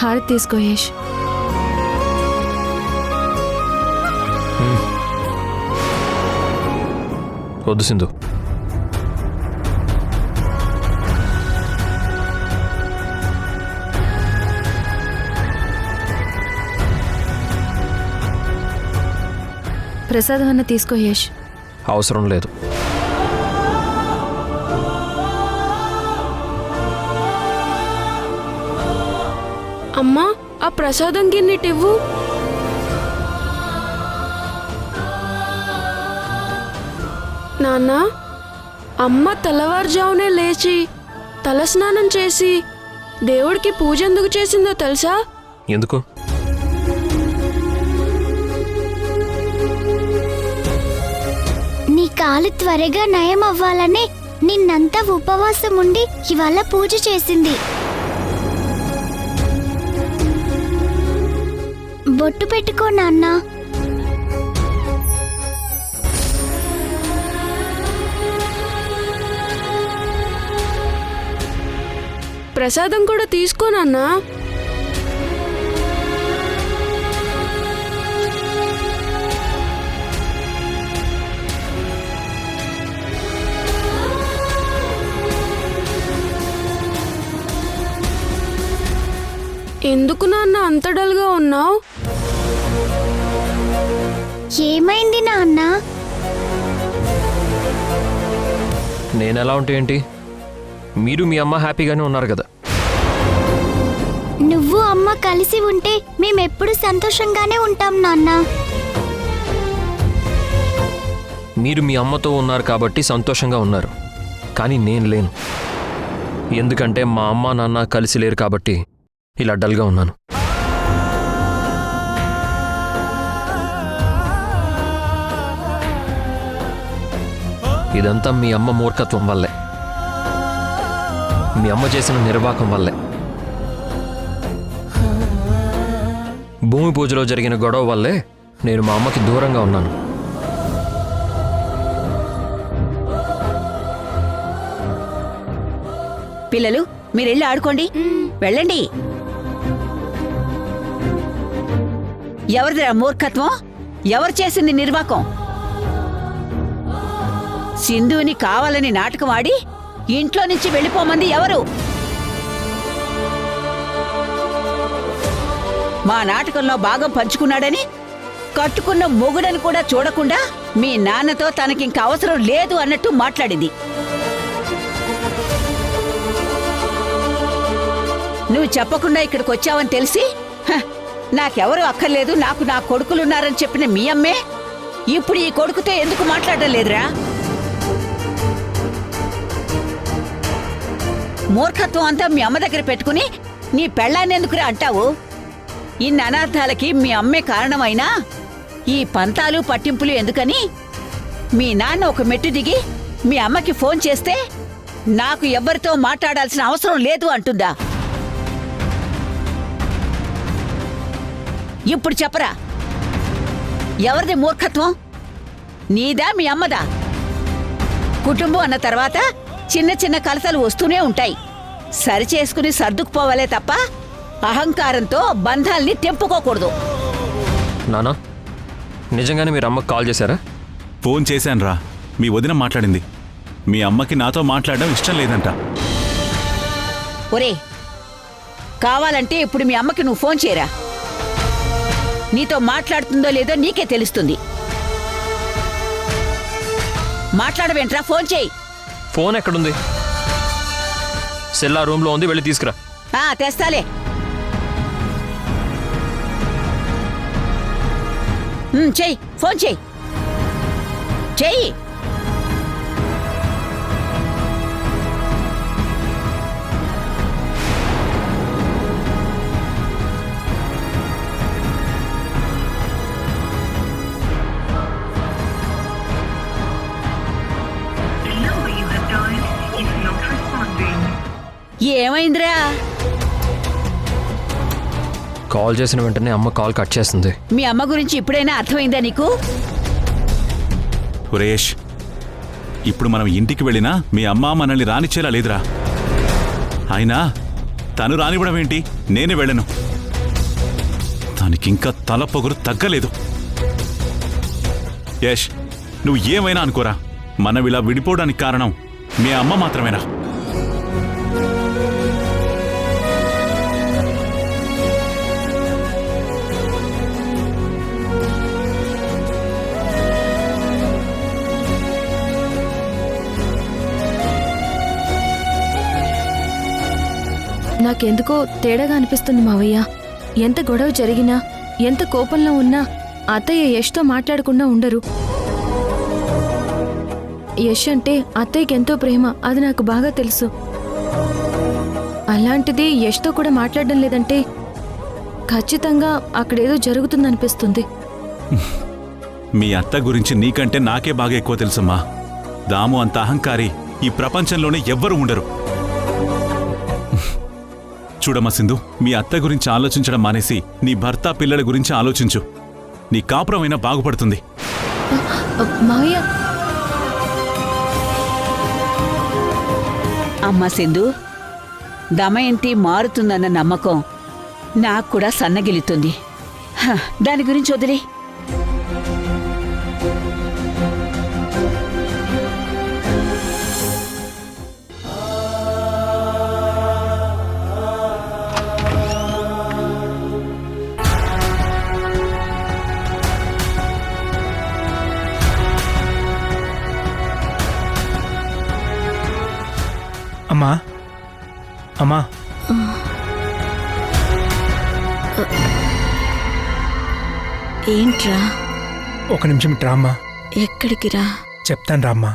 హారతి తీసుకో యష్. వద్దు సింధు. ప్రసాదం అన్న తీసుకో యష్. అవసరం లేదు. అమ్మా, ఆ ప్రసాదం గిన్నెటివ్వు. నాన్న, అమ్మ తెల్లవారుజామునే లేచి తలస్నానం చేసి దేవుడికి పూజ ఎందుకు చేసిందో తెలుసా? ఎందుకు? నీ కాలు త్వరగా నయం అవ్వాలని నిన్నంతా ఉపవాసం ఉండి ఇవాళ పూజ చేసింది. బొట్టు పెట్టుకో నాన్న. ప్రసాదం కూడా తీసుకో నాన్నా. ఎందుకు నాన్న అంత డల్గా ఉన్నావు? ఏమైంది నాన్న? నేనెలా ఉంటే ఏంటి? మీరు మీ అమ్మ హ్యాపీగానే ఉన్నారు కదా. నువ్వు అమ్మ కలిసి ఉంటే మేమెప్పుడు సంతోషంగానే ఉంటాం నాన్న. మీరు మీ అమ్మతో ఉన్నారు కాబట్టి సంతోషంగా ఉన్నారు, కానీ నేను లేను. ఎందుకంటే మా అమ్మ నాన్న కలిసి లేరు కాబట్టి ఇలా డల్గా ఉన్నాను. ఇదంతా మీ అమ్మ మూర్ఖత్వం వల్లే, మీ అమ్మ చేసిన నిర్వాకం వల్లే. భూమి పూజలో జరిగిన గొడవ వల్లే నేను మా అమ్మకి దూరంగా ఉన్నాను. పిల్లలు, మీరెళ్ళి ఆడుకోండి, వెళ్ళండి. ఎవరిదిరా మూర్ఖత్వం? ఎవరు చేసింది నిర్వాకం? సింధుని కావాలని నాటకం ఆడి ఇంట్లో నుంచి వెళ్ళిపోమంది ఎవరు? మా నాటకంలో భాగం పంచుకున్నాడని కట్టుకున్న మొగుడని కూడా చూడకుండా మీ నాన్నతో తనకింక అవసరం లేదు అన్నట్టు మాట్లాడింది. నువ్వు చెప్పకుండా ఇక్కడికి వచ్చావని తెలిసి నాకెవరూ అక్కర్లేదు, నాకు నా కొడుకులున్నారని చెప్పిన మీ అమ్మే ఇప్పుడు ఈ కొడుకుతో ఎందుకు మాట్లాడడం లేదురా? మూర్ఖత్వం అంతా మీ అమ్మ దగ్గర పెట్టుకుని నీ పెళ్ళాన్ని ఎందుకురా అంటావు? ఇన్ని అనార్థాలకి మీ అమ్మే కారణమైనా ఈ పంతాలు పట్టింపులు ఎందుకని మీ నాన్న ఒక మెట్టు దిగి మీ అమ్మకి ఫోన్ చేస్తే నాకు ఎవ్వరితో మాట్లాడాల్సిన అవసరం లేదు అంటుందా? ఇప్పుడు చెప్పరా, ఎవరిది మూర్ఖత్వం? నీదా మీ అమ్మదా? కుటుంబం అన్న తర్వాత చిన్న చిన్న కలతలు వస్తూనే ఉంటాయి, సరిచేసుకుని సర్దుకుపోవాలే తప్ప అహంకారంతో బంధాల్ని తెంపుకోకూడదు. నానా, నిజంగానే మీరు అమ్మకి కాల్ చేశారా? ఫోన్ చేశానురా, మీ వదిన మాట్లాడింది. మీ అమ్మకి నాతో మాట్లాడడం ఇష్టం లేదంట. ఒరే, కావాలంటే ఇప్పుడు మీ అమ్మకి నువ్వు ఫోన్ చేయరా, నీతో మాట్లాడుతుందో లేదో నీకే తెలుస్తుంది. మాట్లాడవేంట్రా, ఫోన్ చేయి. ఫోన్ ఎక్కడుంది? సెల్లా రూమ్లో ఉంది, వెళ్ళి తీసుకురా. తెస్తాలే. చెయ్యి, ఫోన్ చెయ్యి, చెయ్యి. ఏమైందిరా? కాల్ చేసిన వెంటనే అమ్మ కాల్ కట్ చేస్తుంది. మీ అమ్మ గురించి ఇప్పుడైనా అర్థమైందా నీకు? సురేష్, ఇప్పుడు మనం ఇంటికి వెళ్ళినా మీ అమ్మ మనల్ని రానిచ్చేలా లేదురా. అయినా తను రానివ్వడం ఏంటి? నేనే వెళ్ళను. దానికింకా తల పొగరు తగ్గలేదు. యష్, నువ్వు ఏమైనా అనుకోరా, మనం ఇలా విడిపోవడానికి కారణం మీ అమ్మ మాత్రమేనా? నాకెందుకో తేడాగా అనిపిస్తుంది మావయ్య. ఎంత గొడవ జరిగినా, ఎంత కోపంలో ఉన్నా అత్తయ్య యష్తో మాట్లాడకుండా ఉండరు. యష్ అంటే అత్తయ్యకి ఎంతో ప్రేమ, అది నాకు బాగా తెలుసు. అలాంటిది యష్తో కూడా మాట్లాడడం లేదంటే ఖచ్చితంగా అక్కడేదో జరుగుతుందనిపిస్తుంది. మీ అత్త గురించి నీకంటే నాకే బాగా ఎక్కువ తెలుసమ్మా. దాము అంత అహంకారి ఈ ప్రపంచంలోనే ఎవ్వరూ ఉండరు. చూడమ్మా సింధు, మీ అత్త గురించి ఆలోచించడం మానేసి నీ భర్త పిల్లల గురించి ఆలోచించు. నీ కాపురమైనా బాగుపడుతుంది. మావయ్య, అమ్మా సింధు, దమయంతి మారుతుందన్న నమ్మకం నాకు కూడా సన్నగిలుతుంది. దాని గురించి వదిలే. అమ్మా, అమ్మా, ఏంట్రా? ఒక నిమిషం ఇట్రా అమ్మా. ఎక్కడికి రా? చెప్తాను రా అమ్మా.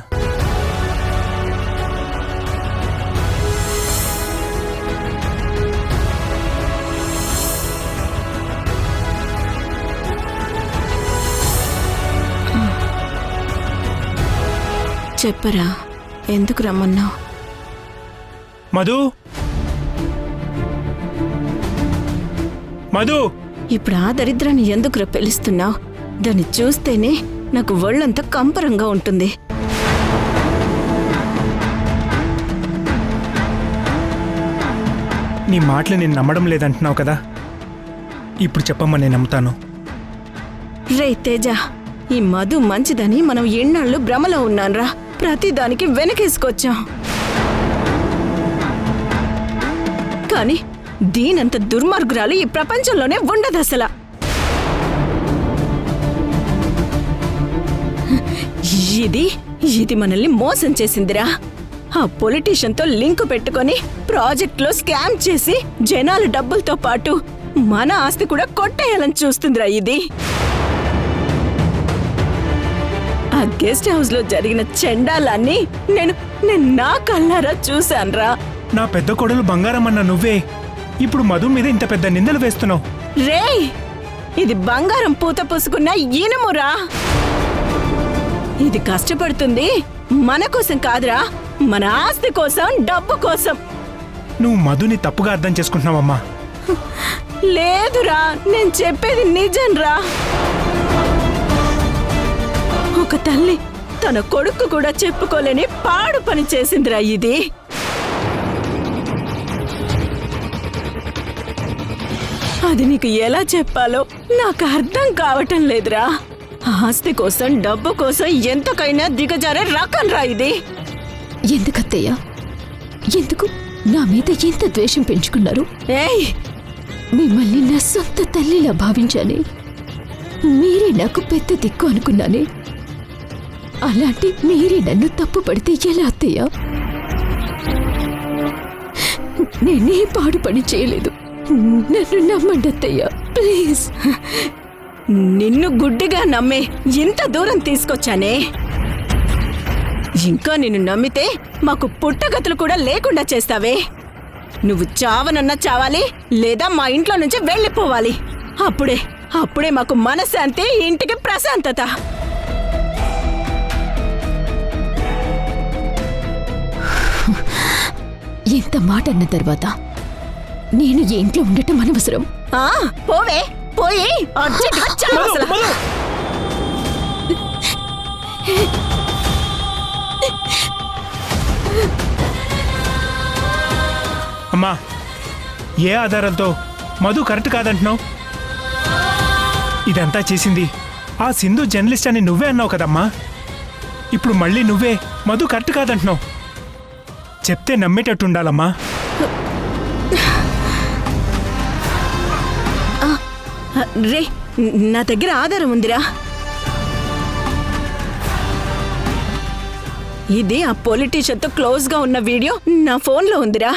చెప్పరా, ఎందుకు రమ్మన్నావు? మధు, మధు, ఇప్పుడు ఆ దరిద్రాన్ని ఎందుకు పిలుస్తున్నావు? దాన్ని చూస్తేనే నాకు ఒళ్ళంతా కంపరంగా ఉంటుంది. నీ మాటలు నేను నమ్మడం లేదంటున్నావు కదా, ఇప్పుడు చెప్పమ్మా, నేను నమ్ముతాను. రే తేజ, ఈ మధు మంచిదని మనం ఎన్నాళ్ళు భ్రమలో ఉన్నాన్రా. ప్రతిదానికి వెనకేసుకొచ్చాం. కానీ దీనంత దుర్మార్గురాలు ఈ ప్రపంచంలోనే ఉండదు అసలు. ఇది మనల్ని మోసం చేసిందిరా. ఆ పొలిటీషియన్తో లింకు పెట్టుకొని ప్రాజెక్ట్లో స్కామ్ చేసి జనాల డబ్బులతో పాటు మన ఆస్తి కూడా కొట్టేయాలని చూస్తుందిరా ఇది. ఆ గెస్ట్ హౌస్ లో జరిగిన చెండాలాన్ని నేను నా కళ్ళారా చూశాన్రా. నా పెద్ద కొడలు బంగారం అన్న నువ్వే ఇప్పుడు మధు మీద ఇంత పెద్ద నిందలు వేస్తున్నావు. రేయ్, ఇది బంగారం పూత పూసుకున్న ఇనుమురా. ఇది కష్టపడుతుంది మన కోసం కాదురా, మన ఆస్తి కోసం, డబ్బు కోసం. నువ్వు మధుని తప్పుగా అర్థం చేసుకుంటున్నావమ్మా. లేదురా, నేను చెప్పేది నిజంరా. ఒక తల్లి తన కొడుకు కూడా చెప్పుకోలేని పాడు పని చేసిందిరా ఇది. అది నీకు ఎలా చెప్పాలో నాకు అర్థం కావటం లేదురా. ఆస్తి కోసం, డబ్బు కోసం ఎంతకైనా దిగజారే రకం రా ఇది. ఎందుకత్తయ్య, ఎందుకు నా మీద ఎంత ద్వేషం పెంచుకున్నారు? ఏయ్, మిమ్మల్ని నా సొంత తల్లిలా భావించానే. మీరే నాకు పెద్ద దిక్కు అనుకున్నానే. అలాంటి మీరే నన్ను తప్పు పడితే ఎలా అత్తయ్య? నేనే పాడు పని చేయలేదు. నన్ను నమ్మండి అత్తయ్య, ప్లీజ్. నిన్ను గుడ్డిగా నమ్మే ఇంత దూరం తీసుకొచ్చానే. ఇంకా నిన్ను నమ్మితే మాకు పుట్టగతులు కూడా లేకుండా చేస్తావే. నువ్వు చావనన్నా చావాలి, లేదా మా ఇంట్లో నుంచి వెళ్ళిపోవాలి. అప్పుడే మాకు మనశ్శాంతి, ఇంటికి ప్రశాంతత. ఎంత మాట అన్న తర్వాత నేను ఈ ఇంట్లో ఉండటం అనవసరం. పోవే, పోయి అర్జెంటుగా చావు అసలు. అమ్మా, ఏ ఆధారాలతో మధు కరెక్ట్ కాదంటున్నావు? ఇదంతా చేసింది ఆ సింధు జర్నలిస్ట్ అని నువ్వే అన్నావు కదమ్మా. ఇప్పుడు మళ్ళీ నువ్వే మధు కరెక్ట్ కాదంటున్నావు. చెప్తే నమ్మేటట్టు ఉండాలమ్మా. రే, నా దగ్గర ఆధారం ఉందిరా. ఇది ఆ పొలిటీషియన్తో క్లోజ్గా ఉన్న వీడియో నా ఫోన్లో ఉందిరా.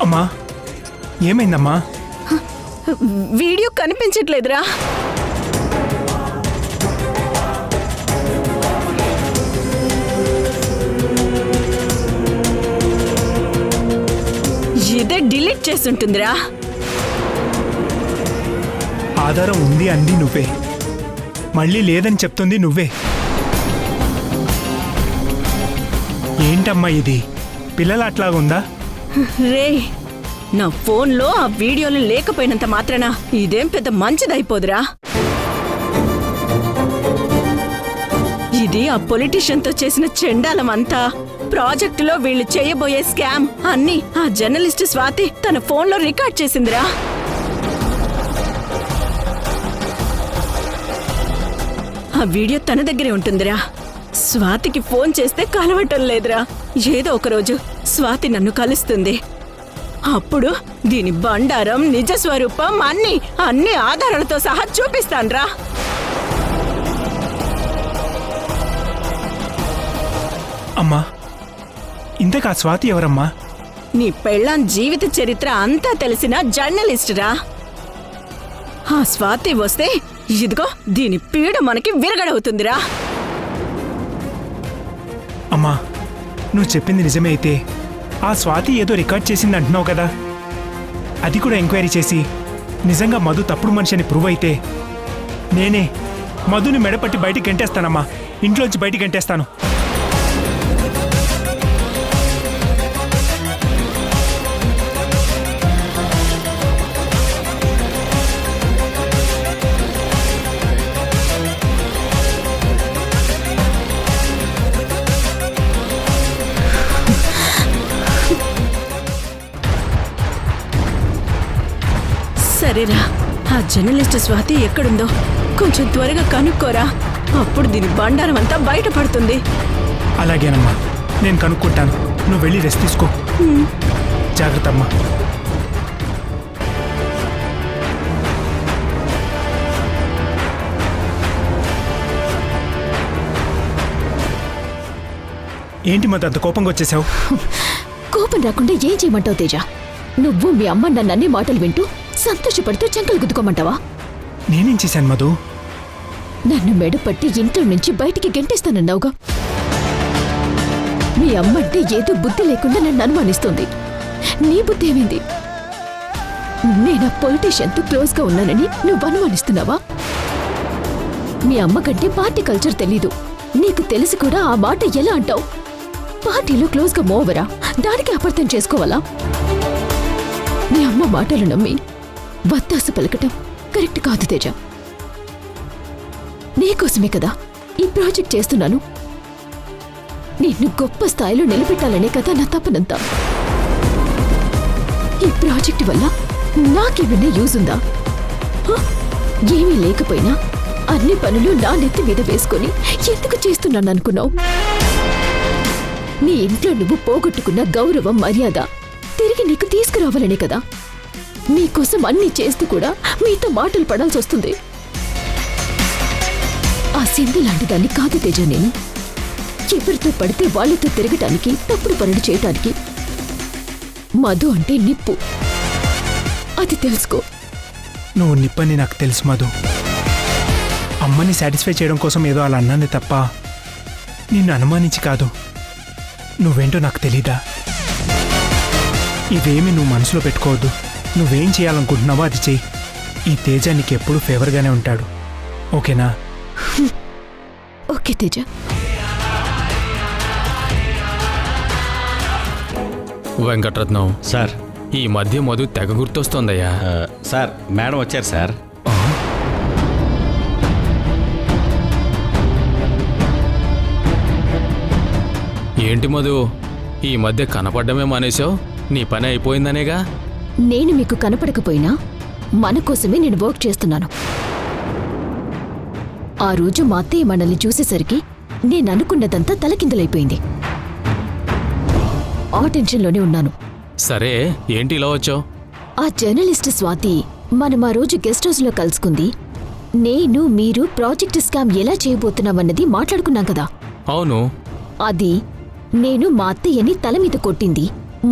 అమ్మా, ఏమైందమ్మా? వీడియో కనిపించట్లేదురా. ఇదే డిలీట్ చేస్తుంటుందిరా. ఆధారం ఉంది అంది నువ్వే, మళ్ళీ లేదని చెప్తుంది నువ్వే. ఏంటమ్మా ఇది? పిల్లల అట్లాగుందా? రే, నా ఫోన్లో ఆ వీడియోలు లేకపోయినంత మాత్రాన ఇదేం పెద్ద మంచిదైపోదురా. ఇది ఆ పొలిటీషియన్తో చేసిన చెండాలం అంతా, ప్రాజెక్టులో వీళ్ళు చేయబోయే స్కామ్ అన్నీ ఆ జర్నలిస్ట్ స్వాతి తన ఫోన్లో రికార్డ్ చేసిందిరా. ఆ వీడియో తన దగ్గరే ఉంటుందిరా. స్వాతికి ఫోన్ చేస్తే కలవటం లేదురా. ఏదో ఒకరోజు స్వాతి నన్ను కలుస్తుంది. అప్పుడు దీని బండారం, నిజ స్వరూపం అన్ని ఆధారాలతో సహా చూపిస్తాన్రా. అమ్మా, ఇంతకా స్వాతి ఎవరమ్మా? నీ పెళ్ళాం జీవిత చరిత్ర అంతా తెలిసిన జర్నలిస్టురా. ఆ స్వాతి వస్తే ఇదిగో దీని పీడ మనకి విరగడవుతుందిరా. అమ్మా, నువ్వు చెప్పింది నిజమే అయితే ఆ స్వాతి ఏదో రికార్డ్ చేసింది అంటున్నావు కదా, అది కూడా ఎంక్వైరీ చేసి నిజంగా మధు తప్పుడు మనిషి అని ప్రూవ్ అయితే నేనే మధుని మెడపట్టి బయటికి గంటేస్తానమ్మా. ఇంట్లోంచి బయటికి గంటేస్తాను. సరేరా, ఆ జర్నలిస్ట్ స్వాతి ఎక్కడుందో కొంచెం త్వరగా కనుక్కోరా. అప్పుడు దీని బండారం అంతా బయటపడుతుంది. అలాగేనమ్మా, నేను కనుక్కుంటాను. నువ్వు వెళ్ళి రెస్ట్ తీసుకో. జాగ్రత్త అమ్మా. ఏంటి మధ్య అంత కోపంగా వచ్చేసావు? కోపం రాకుండా ఏం చేయమంటావు తేజ? నువ్వు మీ అమ్మ నన్ను మాటలు వింటూ సంతోషపడుతూ చంకలు గుద్దుకోమంటావా? నేనేం చేశాను మధు? నన్ను మెడపట్టి ఇంట్లో నుంచి బయటికి గెంటేస్తానన్నావుగా. మీ అమ్మంటే ఏదో బుద్ధి లేకుండా నన్ను అనుమానిస్తుంది. నీ బుద్ధి ఏమైంది? నేను ఆ పొలిటీషియన్తో క్లోజ్గా ఉన్నానని నువ్వు అనుమానిస్తున్నావా? మీ అమ్మ కంటే పార్టీ కల్చర్ తెలీదు. నీకు తెలిసి కూడా ఆ మాట ఎలా అంటావు? పార్టీలో క్లోజ్గా మోవరా, దానికి అపార్థం చేసుకోవాలా? నీ అమ్మ మాటలు నమ్మి వత్తాసు పలకటం కరెక్ట్ కాదు తేజ. నీకోసమే కదా ఈ ప్రాజెక్ట్ చేస్తున్నాను. నిన్ను గొప్ప స్థాయిలో నిలబెట్టాలనే కదా నా తపనంతా. ఈ ప్రాజెక్ట్ వల్ల నాకేమైనా యూజ్ ఉందా? ఏమీ లేకపోయినా అన్ని పనులు నా నెత్తి మీద వేసుకొని ఎందుకు చేస్తున్నాను అనుకున్నావు? నీ ఇంట్లో నువ్వు పోగొట్టుకున్న గౌరవం, మర్యాద తిరిగి నీకు తీసుకురావాలనే కదా. మీకోసం అన్నీ చేస్తూ కూడా మీతో మాటలు పడాల్సి వస్తుంది. ఆ సింధు లాంటి దాన్ని కాదు తేజ నేను. ఎవరితో పడితే వాళ్ళతో తిరగటానికి, తప్పుడు పనులు చేయటానికి. మధు అంటే నిప్పు, అది తెలుసుకో. నువ్వు నిప్పని నాకు తెలుసు మధు. అమ్మని సాటిస్ఫై చేయడం కోసం ఏదో అలా అన్నానే తప్ప నిన్ను అనుమానించి కాదు. నువ్వేంటో నాకు తెలీదా? ఇవేమి నువ్వు మనసులో పెట్టుకోవద్దు. నువ్వేం చేయాలనుకుంటున్నావో అది చెయ్యి. ఈ తేజ నీకెప్పుడు ఫేవర్గానే ఉంటాడు, ఓకేనా? ఓకే తేజ. వెంకటరత్నం, సార్ ఈ మధ్య మధు తెగ గుర్తొస్తోందయ్యా. సార్ మేడం వచ్చారు సార్. ఏంటి మధు, ఈ మధ్య కనపడ్డమే మానేశావు? నీ పని అయిపోయిందనేగా? నేను మీకు కనపడకపోయినా మన కోసమే నేను వర్క్ చేస్తున్నాను. ఆ రోజు మా అత్తయ్య మనల్ని చూసేసరికి నేను అనుకున్నదంతా తలకిందులైపోయింది. ఆ టెన్షన్లోనే ఉన్నాను. సరే, ఏంటి ఇలా వచ్చావు? ఆ జర్నలిస్ట్ స్వాతి మనం ఆ రోజు గెస్ట్ హౌస్లో కలుసుకుంది. నేను మీరు ప్రాజెక్ట్ స్కామ్ ఎలా చేయబోతున్నామన్నది మాట్లాడుకున్నాం కదా. అవును. అది నేను మా అత్తయ్యని తల మీద కొట్టింది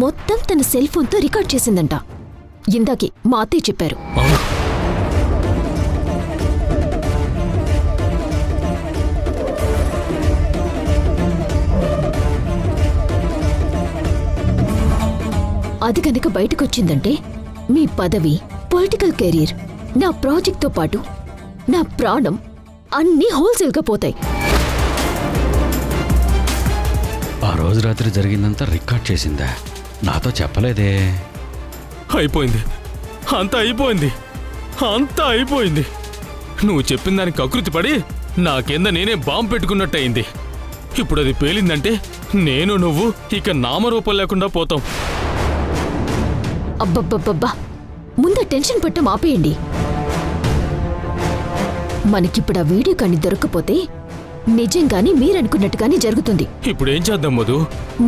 మొత్తం తన సెల్ ఫోన్తో రికార్డ్ చేసిందంట. ఇందాకే మా అత్తయ్య చెప్పారు. అవును. అది కనుక బయటకొచ్చిందంటే మీ పదవి, పొలిటికల్ కెరీర్, నా ప్రాజెక్ట్తో పాటు నా ప్రాణం అన్నీ హోల్సేల్గా పోతాయి. ఆ రోజు రాత్రి జరిగిందంతా రికార్డ్ చేసిందా? నాతో చెప్పలేదే. అయిపోయింది, అంతా అయిపోయింది, అంతా అయిపోయింది. నువ్వు చెప్పిన దానికి కకృతి పడి నా కింద నేనే బాంబు పెట్టుకున్నట్టయింది. ఇప్పుడు అది పేలిందంటే నేను నువ్వు ఇక నామరూపం లేకుండా పోతాం. అబ్బబ్బబ్బబ్బా, ముందు టెన్షన్ పట్టం ఆపేయండి. మనకిప్పుడు ఆ వీడియో కానీ దొరక్కపోతే నిజంగానే మీరనుకున్నట్టుగానే జరుగుతుంది. ఇప్పుడేం చేద్దాం మధు?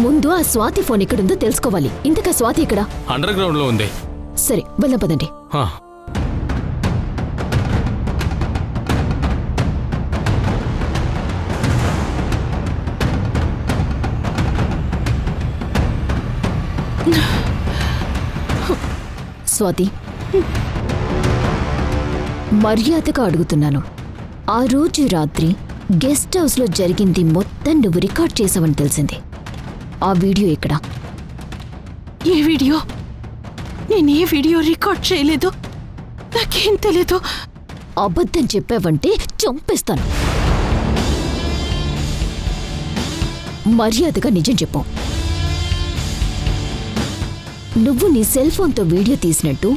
ముందు ఆ స్వాతి ఫోన్ ఎక్కడుందో తెలుసుకోవాలి. ఇంతకా స్వాతి ఎక్కడా? అండర్ గ్రౌండ్ లో ఉంది. సరే, వెళ్దాం పదండి. హా. స్వాతి, మర్యాదగా అడుగుతున్నాను. ఆ రోజు రాత్రి గెస్ట్ హౌస్లో జరిగింది మొత్తం నువ్వు రికార్డ్ చేసావని తెలిసింది. ఆ వీడియో ఎక్కడా? ఏ వీడియో? నేను ఏ వీడియో రికార్డ్ చేయలేదు, నాకేం తెలీదు. అబద్ధం చెప్పావంటే చంపేస్తాను. మర్యాదగా నిజం చెప్పు. నువ్వు నీ సెల్ ఫోన్తో వీడియో తీసినట్టు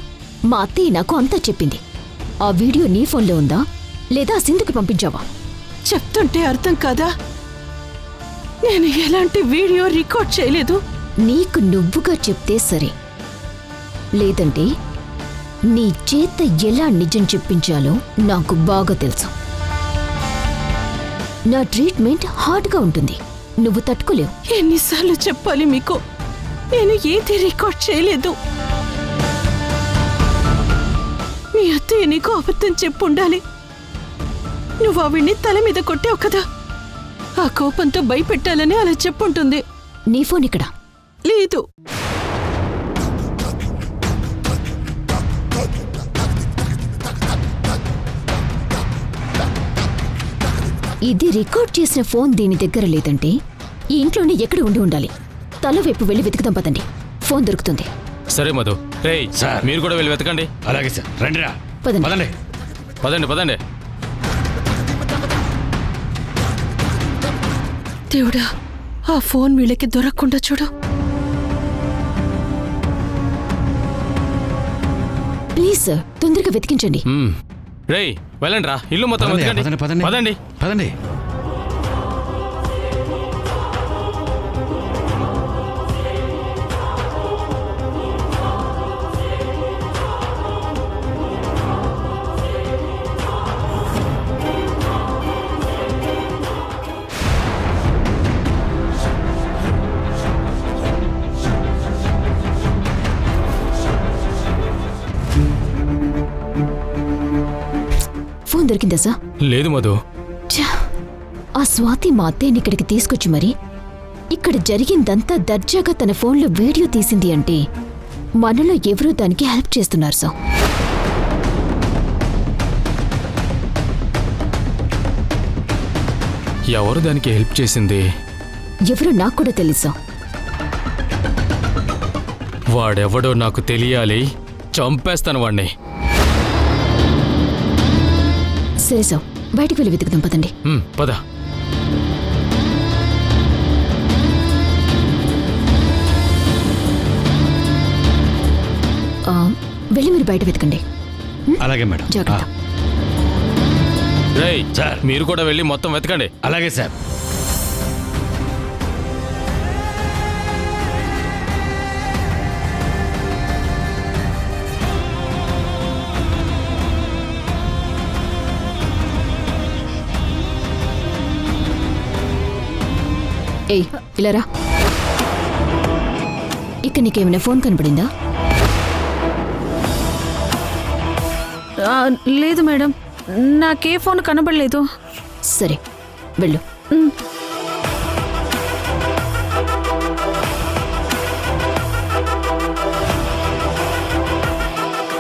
మా అత్తయ్య నాకు అంతా చెప్పింది. ఆ వీడియో నీ ఫోన్లో ఉందా లేదా సింధుకి పంపించావా? చెప్తుంటే అర్థం కాదా? నేను ఎలాంటి వీడియో రికార్డ్ చేయలేదు. నీకు నువ్వుగా చెప్తే సరే, లేదంటే నీ చేత ఎలా నిజం చెప్పించాలో నాకు బాగా తెలుసు. నా ట్రీట్మెంట్ హార్డ్గా ఉంటుంది, నువ్వు తట్టుకోలేవు. ఎన్నిసార్లు చెప్పాలి మీకు? నేను ఏది రికార్డ్ చేయలేదు. మీ అత్తయ్య నీకు అబద్ధం చెప్పుండాలి. నువ్వు ఆవిడ్ని తల మీద కొట్టావు కదా, ఆ కోపంతో భయపెట్టాలని అలా చెప్పుంటుంది. నీ ఫోన్ ఇక్కడ లేదు. ఇది రికార్డ్ చేసిన ఫోన్ దీని దగ్గర లేదంటే ఈ ఇంట్లోనే ఎక్కడ ఉండి ఉండాలి. తల వైపు వెళ్ళి వెతుకుదాం పదండి, ఫోన్ దొరుకుతుంది. సరే మధు. రేయ్, సార్. మీరు కూడా వెళ్ళి వెతకండి. అలాగే సార్, రండిరా. పదండి. పదండి. పదండి పదండి. దేవుడా, ఆ ఫోన్ వీళ్ళకి దొరకకుండా చూడు. ప్లీజ్ సార్, తొందరగా వెతికించండి. రేయ్, వెళ్ళండి రా, ఇల్లు మొత్తం పదండి, వెతకండి. పదండి, పదండి. పదండి. ఫోన్ దొరికిందా సార్? లేదు మధు, ఛ! ఆ స్వాతి మా అత్తయ్యని ఇక్కడికి తీసుకొచ్చి మరి ఇక్కడ జరిగిందంతా దర్జాగా తన ఫోన్లో వీడియో తీసింది అంటే మనలో ఎవరో దానికి హెల్ప్ చేస్తున్నారు సార్. ఎవరు దానికి హెల్ప్ చేసింది? ఎవరో నాకు కూడా తెలుసా. వాడెవడో నాకు తెలియాలి. చంపేస్తాను వాణ్ణి. సరే సార్, బయటికి వెళ్ళి వెతుకుదాం పదండి. పద. వెళ్ళి మీరు బయట వెతకండి. అలాగే మేడం. జాగ్రత్త. రేయ్ సార్. మీరు కూడా వెళ్ళి మొత్తం వెతకండి. అలాగే సార్. ఏయ్ ఇలా రా. ఇక్కడ నీకేమైనా ఫోన్ కనపడిందా? లేదు మేడం, నాకే ఫోన్ కనబడలేదు. సరే వెళ్ళు.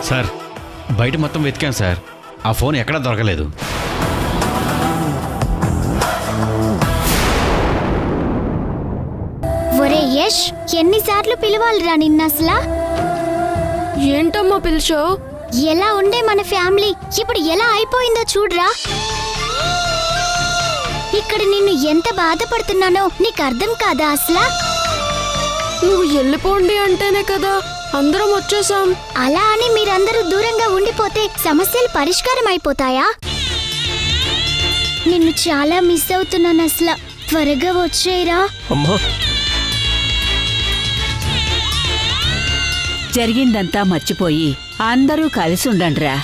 సార్, బయట మొత్తం వెతికాం సార్. ఆ ఫోన్ ఎక్కడా దొరకలేదు. ఒరే యష్, ఎన్నిసార్లు పిలవాలిరా నిన్నసలా? ఏంటమ్మా పిలిచో? ఎలా ఉండే మన ఫ్యామిలీ ఇప్పుడు ఎలా అయిపోయిందో చూడరా. ఇక్కడ నిన్ను ఎంత బాధపడుతున్నానో నీకు అర్థం కాదా అసలా? నువ్వు వెళ్ళిపోండి అంటేనే కదా అందరం వచ్చేసాం. అలా అని మీరందరూ దూరంగా ఉండిపోతే సమస్యలు పరిష్కారం అయిపోతాయా? నిన్ను చాలా మిస్ అవుతున్నాను అసలు. త్వరగా వచ్చేయరా. అమ్మా, జరిగిందంతా మర్చిపోయి అందరూ కలిసి ఉండండిరా.